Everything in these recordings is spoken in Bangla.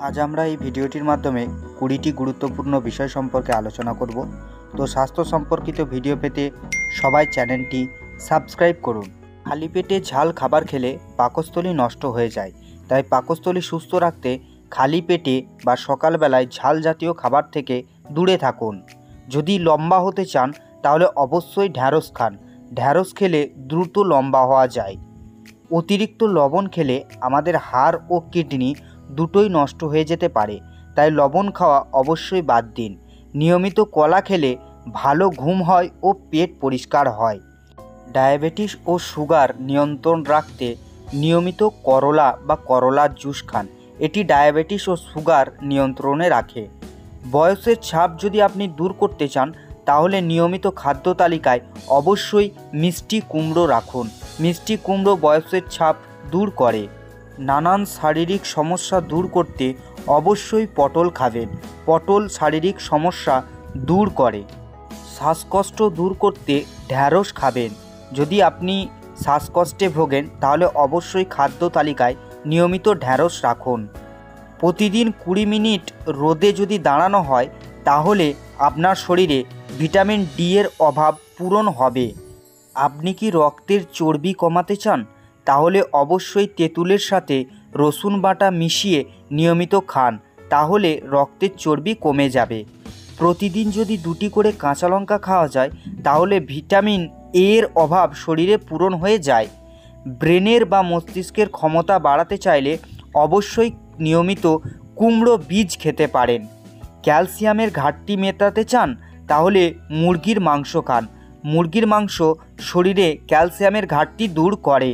আজ আমরা এই ভিডিওটির মাধ্যমে 20টি গুরুত্বপূর্ণ বিষয় সম্পর্কে আলোচনা করব। তো স্বাস্থ্য সম্পর্কিত ভিডিও পেতে সবাই চ্যানেলটি সাবস্ক্রাইব করুন। খালি পেটে ঝাল খাবার খেলে পাকস্থলী নষ্ট হয়ে যায়, তাই পাকস্থলী সুস্থ রাখতে খালি পেটে বা সকালবেলায় ঝাল জাতীয় খাবার থেকে দূরে থাকুন। যদি লম্বা হতে চান তাহলে অবশ্যই ঢ্যাঁড়স খান। ঢ্যাঁড়স খেলে দ্রুত লম্বা হওয়া যায়। অতিরিক্ত লবণ খেলে আমাদের হাড় ও কিডনি দুটোই নষ্ট হয়ে যেতে পারে, তাই লবণ খাওয়া অবশ্যই বাদ দিন। নিয়মিত কলা খেলে ভালো ঘুম হয় ও পেট পরিষ্কার হয়। ডায়াবেটিস ও সুগার নিয়ন্ত্রণ রাখতে নিয়মিত করলা বা করলার জুস খান। এটি ডায়াবেটিস ও সুগার নিয়ন্ত্রণে রাখে। বয়সের ছাপ যদি আপনি দূর করতে চান তাহলে নিয়মিত খাদ্য তালিকায় অবশ্যই মিষ্টি কুমড়ো রাখুন। মিষ্টি কুমড়ো বয়সের ছাপ দূর করে। নানান শারীরিক সমস্যা দূর করতে অবশ্যই পটল খাবেন। পটল শারীরিক সমস্যা দূর করে। শ্বাসকষ্ট দূর করতে ঢ্যাঁড়স খাবেন। যদি আপনি শ্বাসকষ্টে ভোগেন তাহলে অবশ্যই খাদ্য তালিকায় নিয়মিত ঢ্যাঁড়স রাখুন। প্রতিদিন 20 মিনিট রোদে যদি দাঁড়ানো হয় তাহলে আপনার শরীরে ভিটামিন ডি এর অভাব পূরণ হবে। আপনি কি রক্তের চর্বি কমাতে চান? তাহলে অবশ্যই তেঁতুলের সাথে রসুন বাটা মিশিয়ে নিয়মিত খান, তাহলে রক্তের চর্বি কমে যাবে। প্রতিদিন যদি 2টি করে কাঁচা লঙ্কা খাওয়া যায় তাহলে ভিটামিন এ এর অভাব শরীরে পূরণ হয়ে যায়। ব্রেনের বা মস্তিষ্কের ক্ষমতা বাড়াতে চাইলে অবশ্যই নিয়মিত কুমড়ো বীজ খেতে পারেন। ক্যালসিয়ামের ঘাটতি মেটাতে চান তাহলে মুরগির মাংস খান। মুরগির মাংস শরীরে ক্যালসিয়ামের ঘাটতি দূর করে।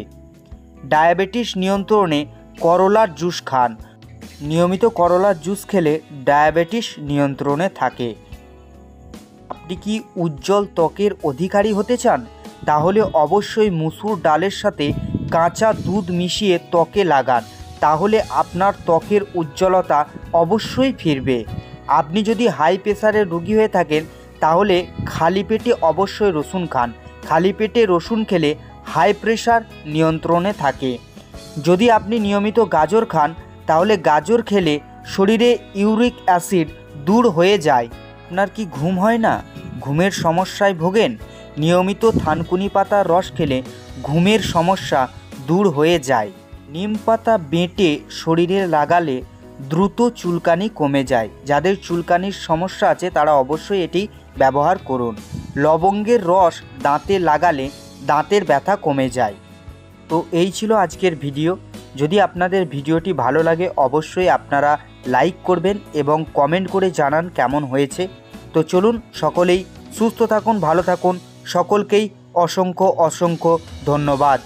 ডায়াবেটিস নিয়ন্ত্রণে করলার জুস খান। নিয়মিত করলার জুস খেলে ডায়াবেটিস নিয়ন্ত্রণে থাকে। আপনি কি উজ্জ্বল ত্বকের অধিকারী হতে চান? তাহলে অবশ্যই মসুর ডালের সাথে কাঁচা দুধ মিশিয়ে ত্বকে লাগান, তাহলে আপনার ত্বকের উজ্জ্বলতা অবশ্যই ফিরবে। আপনি যদি হাই প্রেশারের রোগী হয়ে থাকেন তাহলে খালি পেটে অবশ্যই রসুন খান। খালি পেটে রসুন খেলে হাই প্রেশার নিয়ন্ত্রণে থাকে। যদি আপনি নিয়মিত গাজর খান তাহলে গাজর খেলে শরীরে ইউরিক অ্যাসিড দূর হয়ে যায়। আপনার কি ঘুম হয় না? ঘুমের সমস্যায় ভোগেন? নিয়মিত থানকুনি পাতার রস খেলে ঘুমের সমস্যা দূর হয়ে যায়। নিম পাতা বেটে শরীরে লাগালে দ্রুত চুলকানি কমে যায়। যাদের চুলকানির সমস্যা আছে তারা অবশ্যই এটি ব্যবহার করুন। লবঙ্গের রস দাঁতে লাগালে দাঁতের ব্যথা কমে যায়। তো এই ছিল আজকের ভিডিও। যদি আপনাদের ভিডিওটি ভালো লাগে অবশ্যই আপনারা লাইক করবেন এবং কমেন্ট করে জানান কেমন হয়েছে। তো চলুন সকলেই সুস্থ থাকুন, ভালো থাকুন। সকলকেই অসংখ্য অসংখ্য ধন্যবাদ।